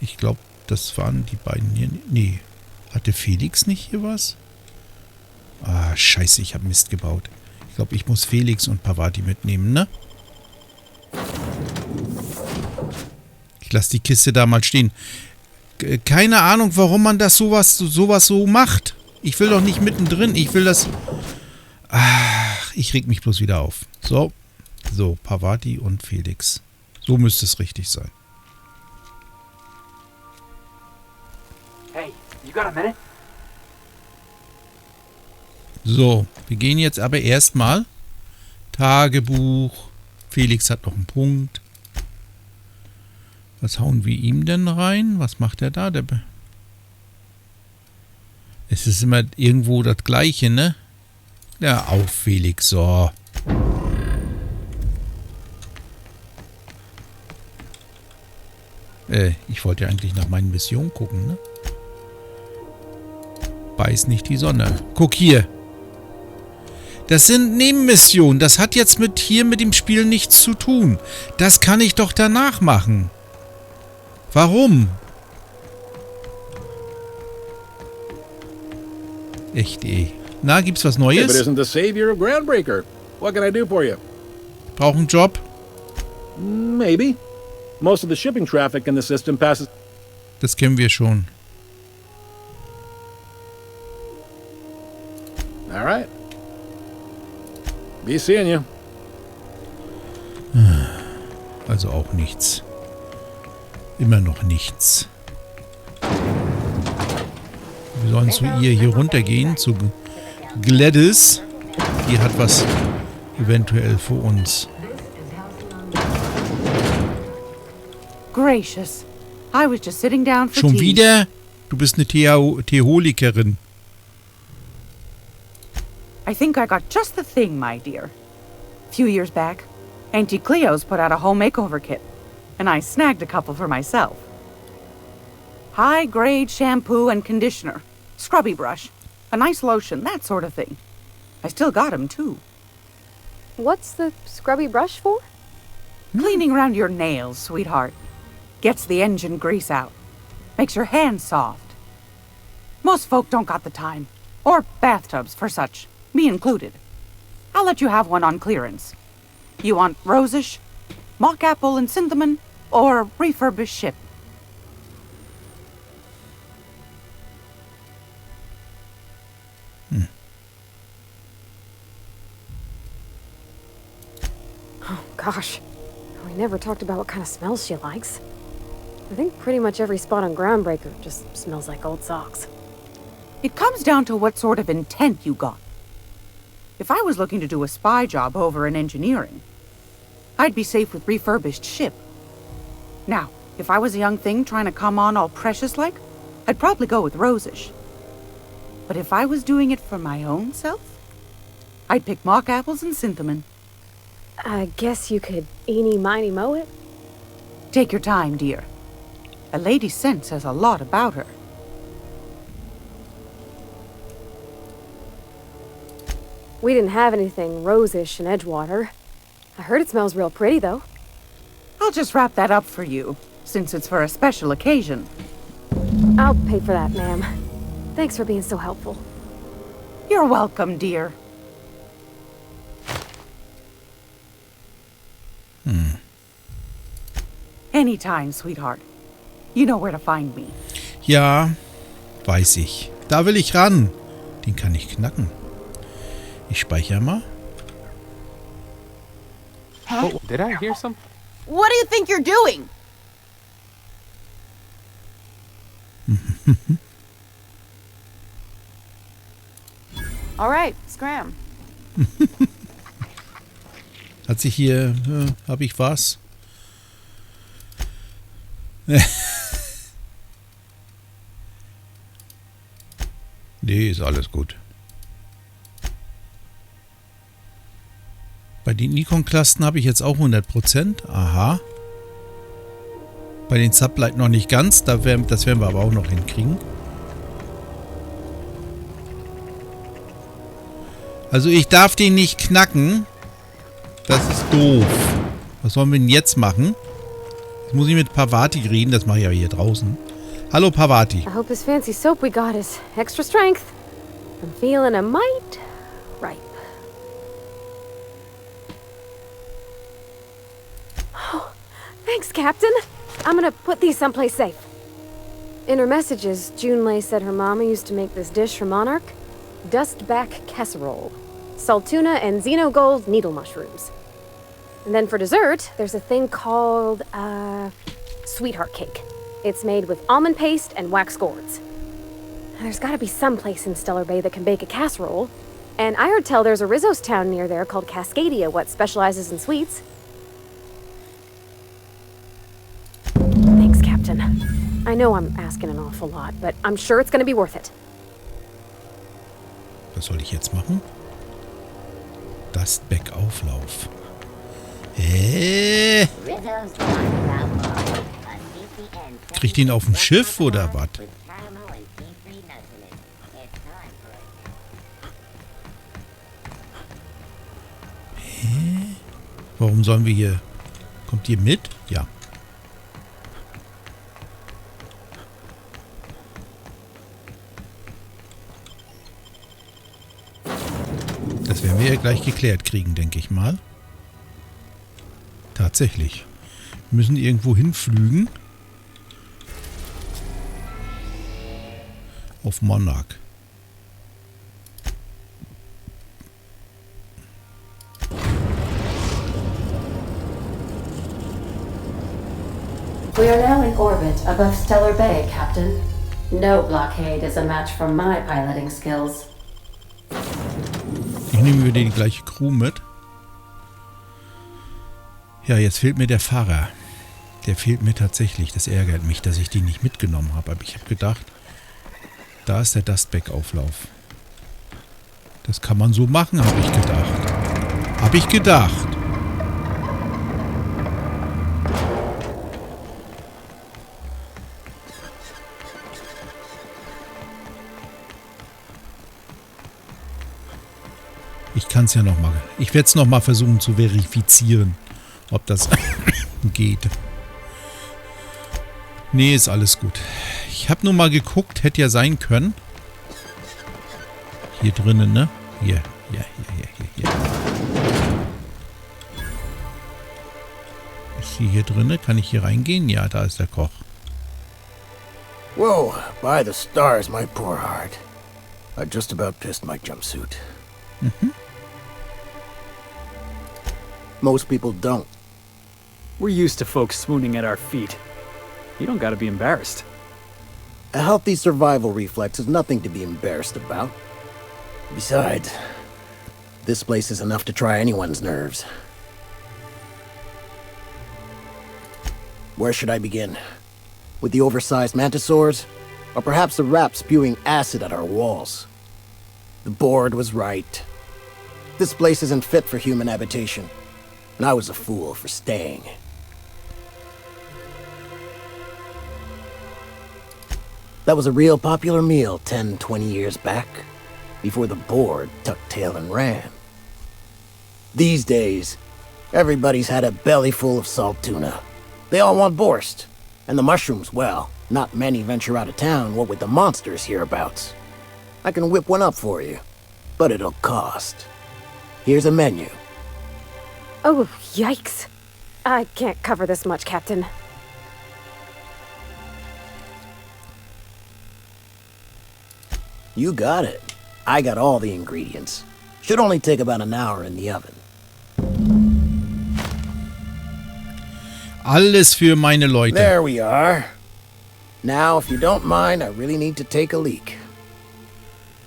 Ich glaube, das waren die beiden hier. Nee. Hatte Felix nicht hier was? Ah, scheiße, ich habe Mist gebaut. Ich glaube, ich muss Felix und Pavati mitnehmen, ne? Ich lasse die Kiste da mal stehen. Keine Ahnung, warum man das sowas so macht. Ich will doch nicht mittendrin. Ich will das... Ach, ich reg mich bloß wieder auf. So. So, Pavati und Felix. So müsste es richtig sein. Hey, you got a minute? So, wir gehen jetzt aber erstmal Tagebuch. Felix hat noch einen Punkt. Was hauen wir ihm denn rein? Was macht er da? Es ist immer irgendwo das Gleiche, ne? Ja, auf Felix, so. Ich wollte ja eigentlich nach meinen Missionen gucken, ne? Beiß nicht die Sonne. Guck hier. Das sind Nebenmissionen. Das hat jetzt mit dem Spiel nichts zu tun. Das kann ich doch danach machen. Warum? Echt, Na, gibt's was Neues? Brauch einen Job? Maybe. Most of the shipping traffic in the system passes. Das kennen wir schon. All right. Be seeing you. Also auch nichts. Immer noch nichts. Wir sollen zu ihr hier runtergehen, zu Gladys. Die hat was eventuell für uns. Gracious. I was just sitting down for Schon tea. wieder? Du bist eine Teeholikerin. I think I got just the thing, my dear. A few years back, Auntie Cleo's put out a home makeover kit, and I snagged a couple for myself. High-grade shampoo and conditioner, scrubby brush, a nice lotion, that sort of thing. I still got 'em, too. What's the scrubby brush for? Cleaning around your nails, sweetheart. Gets the engine grease out. Makes your hands soft. Most folk don't got the time. Or bathtubs for such. Me included. I'll let you have one on clearance. You want rosish, mock apple and cinnamon, or refurbished ship? Oh, gosh. We never talked about what kind of smells she likes. I think pretty much every spot on Groundbreaker just smells like old socks. It comes down to what sort of intent you got. If I was looking to do a spy job over in engineering, I'd be safe with refurbished ship. Now, if I was a young thing trying to come on all precious-like, I'd probably go with rosish. But if I was doing it for my own self, I'd pick mock apples and cinnamon. I guess you could eeny-miny-moe it? Take your time, dear. A lady's scent says a lot about her. We didn't have anything rosish in Edgewater. I heard it smells real pretty, though. I'll just wrap that up for you, since it's for a special occasion. I'll pay for that, ma'am. Thanks for being so helpful. You're welcome, dear. Anytime, sweetheart. You know where to find me. Ja, weiß ich. Da will ich ran. Den kann ich knacken. Ich speichere mal. Huh? Oh, did I hear something? What do you think you're doing? All right, scram. Hat sich hier... habe ich was? Nee, ist alles gut. Bei den Nikon-Clustern habe ich jetzt auch 100%. Aha. Bei den Sublight noch nicht ganz. Das werden wir aber auch noch hinkriegen. Also ich darf den nicht knacken. Das ist doof. Was sollen wir denn jetzt machen? Jetzt Jetzt muss ich mit Parvati reden. Das mache ich aber hier draußen. Hallo Parvati. I hope this fancy soap we got is extra strength. I'm feeling a mite ripe. Oh, thanks, Captain. I'm gonna put these someplace safe. In her messages, Junlei said her mama used to make this dish for Monarch. Dustback casserole. Salt tuna and xenogold needle mushrooms. And then for dessert, there's a thing called, sweetheart cake. It's made with almond paste and wax gourds. There's gotta be some place in Stellar Bay that can bake a casserole. And I heard tell there's a Rizzo's town near there called Cascadia what specializes in sweets. Thanks, Captain. I know I'm asking an awful lot, but I'm sure it's gonna be worth it. Was soll ich jetzt machen? Dustback-Auflauf. Kriegt ihn auf dem Schiff oder was? Warum sollen wir hier... Kommt ihr mit? Ja. Das werden wir ja gleich geklärt kriegen, denke ich mal. Tatsächlich. Wir müssen irgendwo hinflügen. Auf Monarch. We are now in orbit above Stellar Bay, Captain. No blockade is a match for my piloting skills. Ich nehme wieder die gleiche Crew mit. Ja, jetzt fehlt mir der Fahrer. Der fehlt mir tatsächlich. Das ärgert mich, dass ich den nicht mitgenommen habe. Aber ich habe gedacht, da ist der Dustback-Auflauf. Das kann man so machen, habe ich gedacht. Habe ich gedacht. Ich kann es ja nochmal. Ich werde es nochmal versuchen zu verifizieren, ob das geht. Nee, ist alles gut. Ich habe nur mal geguckt, hätte ja sein können. Hier drinnen, ne? Hier. Ist sie hier drinnen? Kann ich hier reingehen? Ja, da ist der Koch. Whoa, by the stars, my poor heart. I just about pissed my jumpsuit. Most people don't. We're used to folks swooning at our feet. You don't gotta be embarrassed. A healthy survival reflex is nothing to be embarrassed about. Besides, this place is enough to try anyone's nerves. Where should I begin? With the oversized mantisaurs? Or perhaps the rats spewing acid at our walls? The board was right. This place isn't fit for human habitation. And I was a fool for staying. That was a real popular meal 10, 20 years back, before the board tucked tail and ran. These days, everybody's had a belly full of salt tuna. They all want borscht. And the mushrooms, well, not many venture out of town, what with the monsters hereabouts. I can whip one up for you, but it'll cost. Here's a menu. Oh, yikes. I can't cover this much, Captain. You got it. I got all the ingredients. Should only take about an hour in the oven. Alles für meine Leute. There we are. Now, if you don't mind, I really need to take a leak.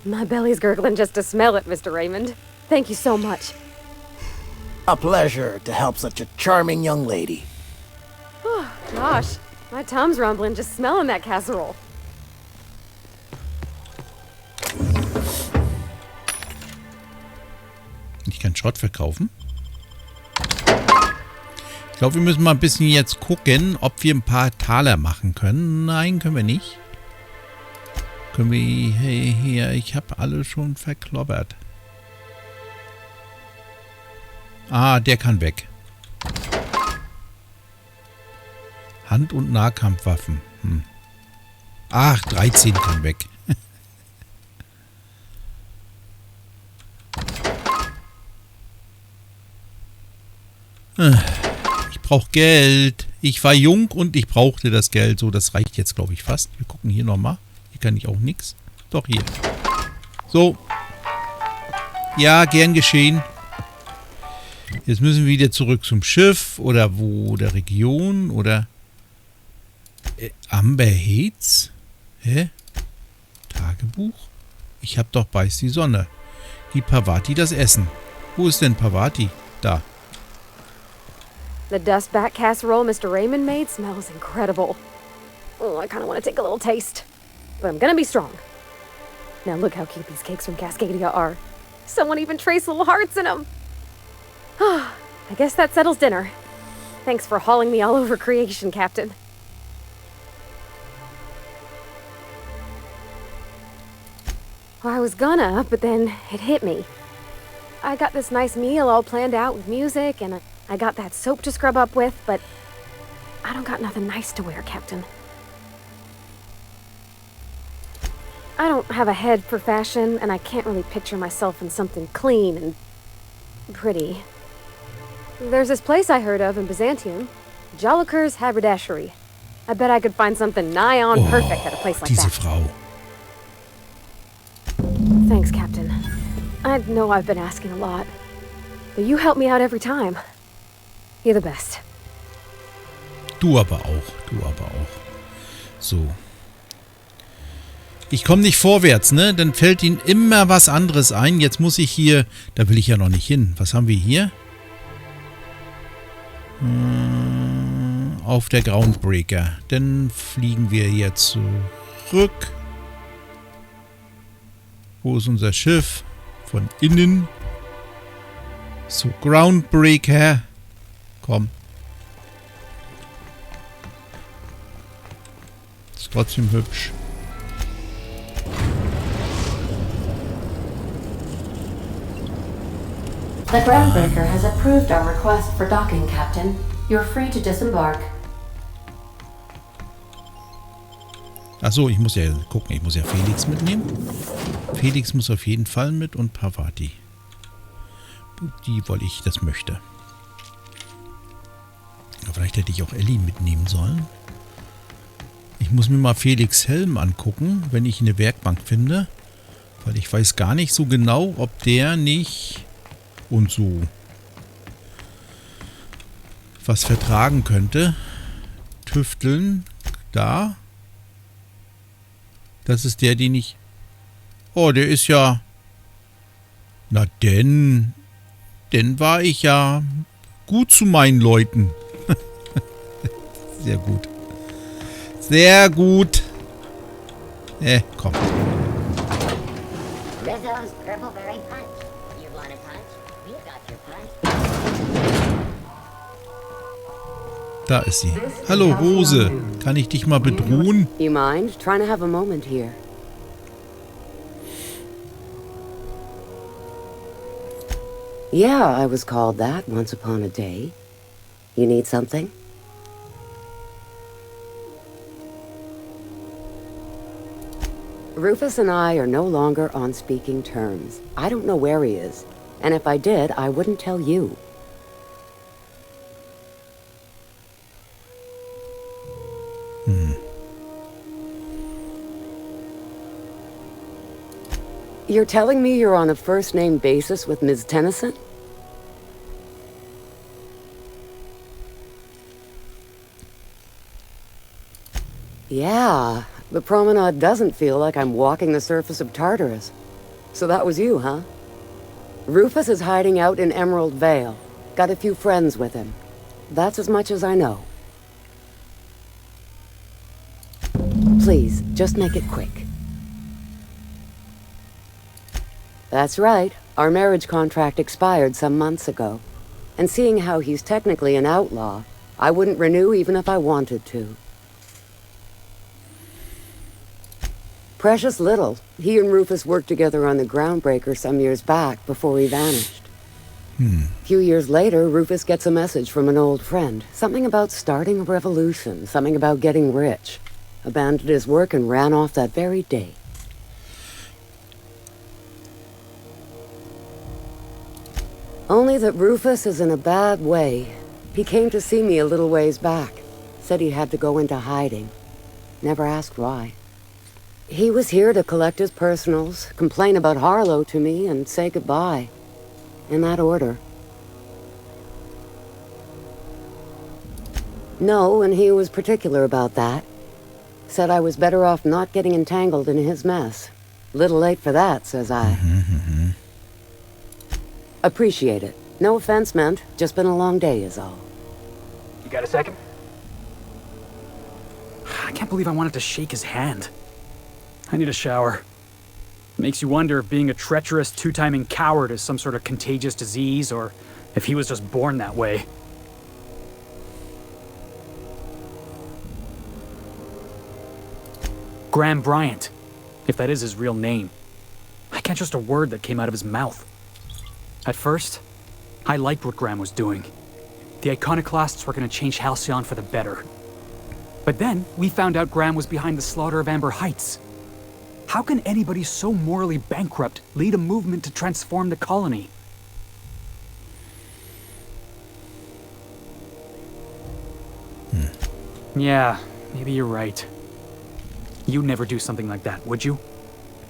My belly's gurgling just to smell it, Mr. Raymond. Thank you so much. A pleasure to help such a charming young lady. Oh, gosh. My tum's rumbling just smelling that casserole. Ich kann Schrott verkaufen. Ich glaube, wir müssen mal ein bisschen jetzt gucken, ob wir ein paar Taler machen können. Nein, können wir nicht. Können wir hier... Ich habe alle schon verkloppert. Ah, der kann weg. Hand- und Nahkampfwaffen. Ach, 13 kann weg. Ich brauche Geld. Ich war jung und ich brauchte das Geld. So, das reicht jetzt, glaube ich, fast. Wir gucken hier nochmal. Hier kann ich auch nichts. Doch, hier. So. Ja, gern geschehen. Jetzt müssen wir wieder zurück zum Schiff. Oder wo? Der Region? Oder... Amber Hates? Hä? Tagebuch? Ich hab doch BEIß die Sonne. Gib Parvati das Essen. Wo ist denn Parvati? Da. The dustback casserole Mr. Raymond made smells incredible. Oh, I kind of want to take a little taste. But I'm gonna be strong. Now look how cute these cakes from Cascadia are. Someone even traced little hearts in them. I guess that settles dinner. Thanks for hauling me all over creation, Captain. Well, I was gonna, but then it hit me. I got this nice meal all planned out with music, and I got that soap to scrub up with, but I don't got nothing nice to wear, Captain. I don't have a head for fashion, and I can't really picture myself in something clean and pretty. There's this place I heard of in Byzantium, Joliker's Haberdashery. I bet I could find something nigh on perfect at a place like diese that. Frau. Thanks, Captain. I know I've been asking a lot, but you help me out every time. You're the best. Du aber auch. Du aber auch. So. Ich komme nicht vorwärts, ne? Dann fällt ihnen immer was anderes ein. Jetzt muss ich hier... Da will ich ja noch nicht hin. Was haben wir hier? Auf der Groundbreaker. Dann fliegen wir jetzt zurück. Wo ist unser Schiff? Von innen. So, Groundbreaker. Komm. Ist trotzdem hübsch. The groundbreaker has approved our request for docking, Captain. You're free to disembark. Achso, ich muss ja gucken. Ich muss ja Felix mitnehmen. Felix muss auf jeden Fall mit und Parvati. Die, weil ich das möchte. Ja, vielleicht hätte ich auch Ellie mitnehmen sollen. Ich muss mir mal Felix Helm angucken, wenn ich eine Werkbank finde. Weil ich weiß gar nicht so genau, ob der nicht und so was vertragen könnte. Tüfteln. Da. Das ist der, den ich... Oh, der ist ja... Na denn... Denn war ich ja gut zu meinen Leuten. Sehr gut. Sehr gut. Komm. Rizzo's Purpleberry Punch. You want a punch? We got your punch. Da ist sie. Hallo, Rose. Kann ich dich mal bedrohen? You mind trying to have a moment here? Yeah, I was called that once upon a day. You need something? Rufus and I are no longer on speaking terms. I don't know where he is. And if I did, I wouldn't tell you. You're telling me you're on a first-name basis with Ms. Tennyson? Yeah, the promenade doesn't feel like I'm walking the surface of Tartarus. So that was you, huh? Rufus is hiding out in Emerald Vale. Got a few friends with him. That's as much as I know. Please, just make it quick. That's right. Our marriage contract expired some months ago. And seeing how he's technically an outlaw, I wouldn't renew even if I wanted to. Precious little. He and Rufus worked together on the Groundbreaker some years back before he vanished. A few years later, Rufus gets a message from an old friend. Something about starting a revolution, something about getting rich. Abandoned his work and ran off that very day. Only that Rufus is in a bad way. He came to see me a little ways back. Said he had to go into hiding. Never asked why. He was here to collect his personals, complain about Harlow to me, and say goodbye. In that order. No, and he was particular about that. Said I was better off not getting entangled in his mess. Little late for that, says I. Appreciate it. No offense meant. Just been a long day is all. You got a second? I can't believe I wanted to shake his hand. I need a shower. Makes you wonder if being a treacherous, two-timing coward is some sort of contagious disease, or if he was just born that way. Graham Bryant, if that is his real name. I can't trust a word that came out of his mouth. At first, I liked what Graham was doing. The iconoclasts were going to change Halcyon for the better. But then, we found out Graham was behind the slaughter of Amber Heights. How can anybody so morally bankrupt lead a movement to transform the colony? Yeah, maybe you're right. You'd never do something like that, would you?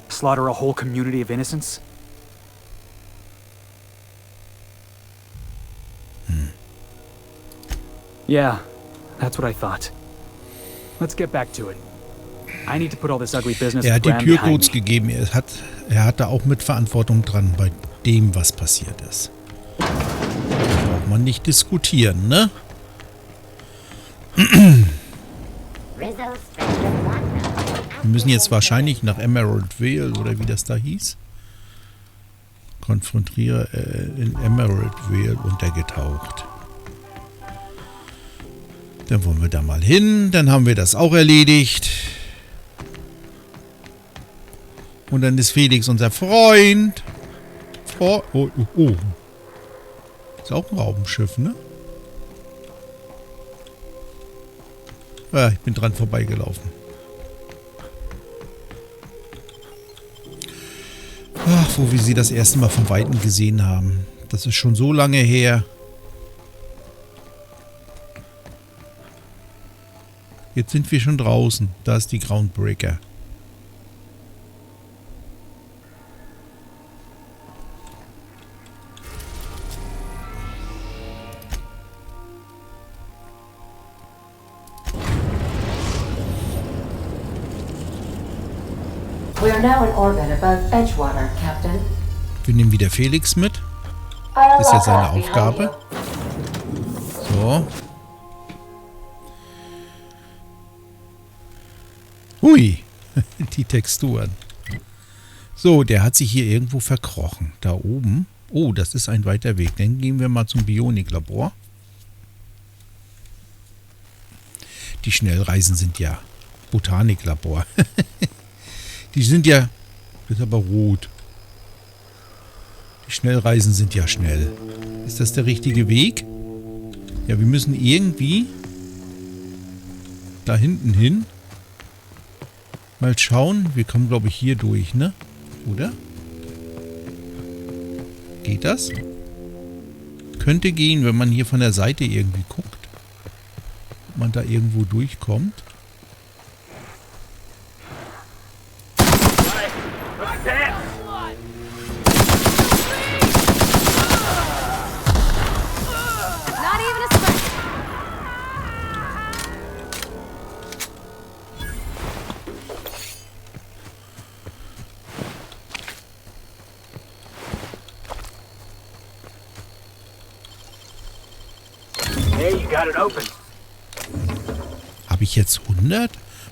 Slaughter a whole community of innocents? Yeah, that's what I thought. Let's get back to it. I need to put all this ugly business Er hat die Graham behind Türcodes me. gegeben. Er hat da auch Mitverantwortung dran bei dem, was passiert ist. Da braucht man nicht diskutieren, ne? Wir müssen jetzt wahrscheinlich nach Emerald Vale oder wie das da hieß. Konfrontiere in Emerald Vale untergetaucht. Dann wollen wir da mal hin. Dann haben wir das auch erledigt. Und dann ist Felix unser Freund. Oh. Ist auch ein Raumschiff, ne? Ah, ich bin dran vorbeigelaufen. Ach, wo wir sie das erste Mal von Weitem gesehen haben. Das ist schon so lange her. Jetzt sind wir schon draußen. Da ist die Groundbreaker. We are now in orbit above Edgewater, Captain. Wir nehmen wieder Felix mit. Das ist ja seine Aufgabe. So. Hui. Die Texturen. So, der hat sich hier irgendwo verkrochen. Da oben. Oh, das ist ein weiter Weg. Dann gehen wir mal zum Bioniklabor. Die Schnellreisen sind ja Botaniklabor. Die sind ja... Das ist aber rot. Die Schnellreisen sind ja schnell. Ist das der richtige Weg? Ja, wir müssen irgendwie da hinten hin. Mal schauen. Wir kommen, glaube ich, hier durch, ne? Oder? Geht das? Könnte gehen, wenn man hier von der Seite irgendwie guckt. Ob man da irgendwo durchkommt. Habe ich jetzt 100?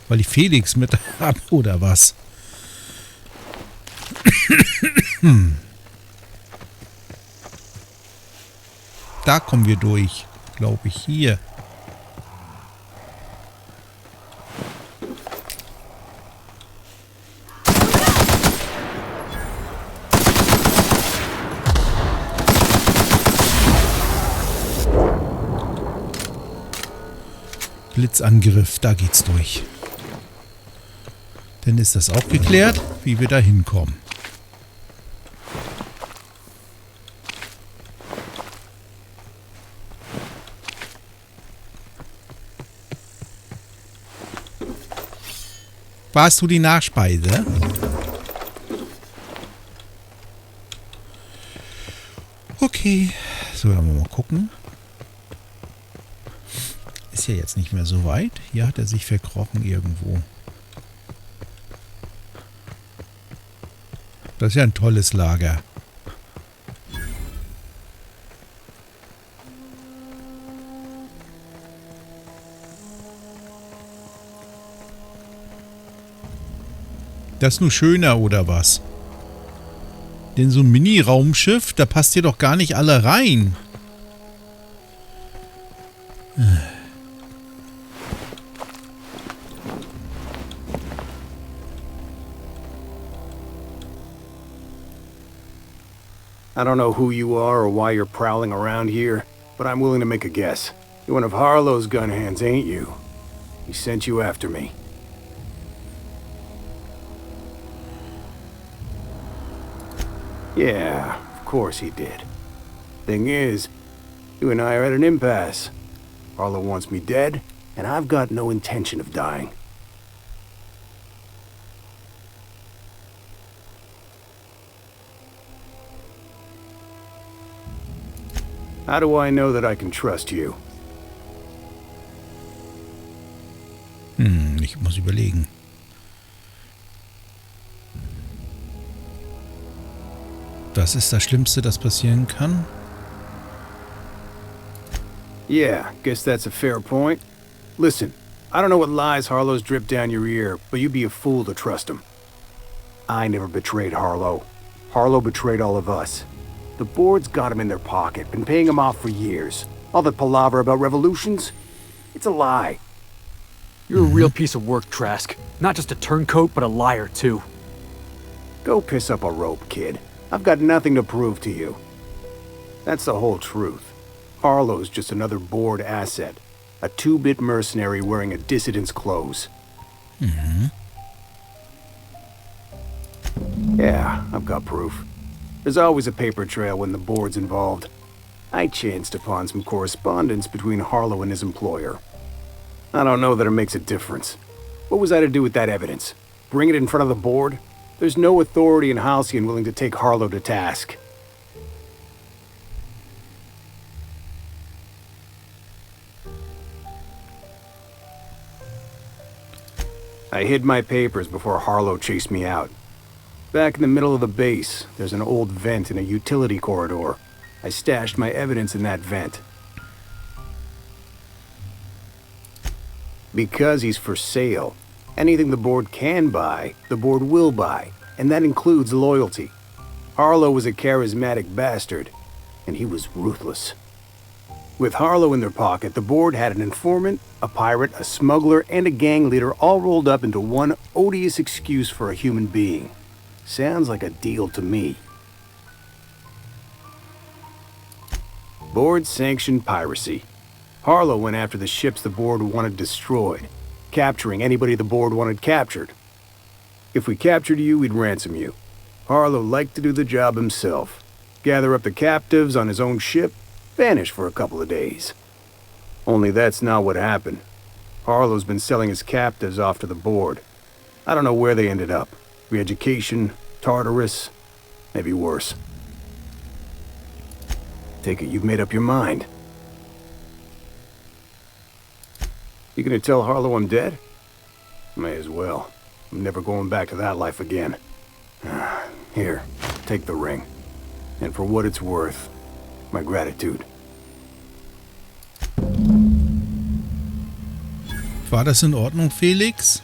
Weil ich Felix mit habe, oder was? Da kommen wir durch, glaube ich, hier. Blitzangriff, da geht's durch. Dann ist das auch geklärt, wie wir da hinkommen. Warst du die Nachspeise? Okay. So, dann wollen wir mal gucken. Ist ja jetzt nicht mehr so weit. Hier hat er sich verkrochen irgendwo. Das ist ja ein tolles Lager. Das ist nur schöner, oder was? Denn so ein Mini-Raumschiff, da passt hier doch gar nicht alle rein. I don't know who you are or why you're prowling around here, but I'm willing to make a guess. You're one of Harlow's gun hands, ain't you? He sent you after me. Yeah, of course he did. Thing is, you and I are at an impasse. Harlow wants me dead, and I've got no intention of dying. How do I know that I can trust you? Ich muss überlegen. Das ist das Schlimmste, das passieren kann. Yeah, guess that's a fair point. Listen, I don't know what lies Harlow's dripped down your ear, but you'd be a fool to trust him. I never betrayed Harlow. Harlow betrayed all of us. The board's got him in their pocket, been paying him off for years. All that palaver about revolutions? It's a lie. You're a real piece of work, Trask. Not just a turncoat, but a liar, too. Go piss up a rope, kid. I've got nothing to prove to you. That's the whole truth. Harlow's just another board asset. A 2-bit mercenary wearing a dissident's clothes. Yeah, I've got proof. There's always a paper trail when the board's involved. I chanced upon some correspondence between Harlow and his employer. I don't know that it makes a difference. What was I to do with that evidence? Bring it in front of the board? There's no authority in Halcyon willing to take Harlow to task. I hid my papers before Harlow chased me out. Back in the middle of the base, there's an old vent in a utility corridor. I stashed my evidence in that vent. Because he's for sale. Anything the board can buy, the board will buy, and that includes loyalty. Harlow was a charismatic bastard, and he was ruthless. With Harlow in their pocket, the board had an informant, a pirate, a smuggler, and a gang leader all rolled up into one odious excuse for a human being. Sounds like a deal to me. Board-sanctioned piracy. Harlow went after the ships the board wanted destroyed, capturing anybody the board wanted captured. If we captured you, we'd ransom you. Harlow liked to do the job himself. Gather up the captives on his own ship, vanish for a couple of days. Only that's not what happened. Harlow's been selling his captives off to the board. I don't know where they ended up. Re-education, Tartarus, maybe worse. Take it you've made up your mind. You gonna tell Harlow I'm dead? May as well. I'm never going back to that life again. Here, take the ring. And for what it's worth, my gratitude. War das in Ordnung, Felix?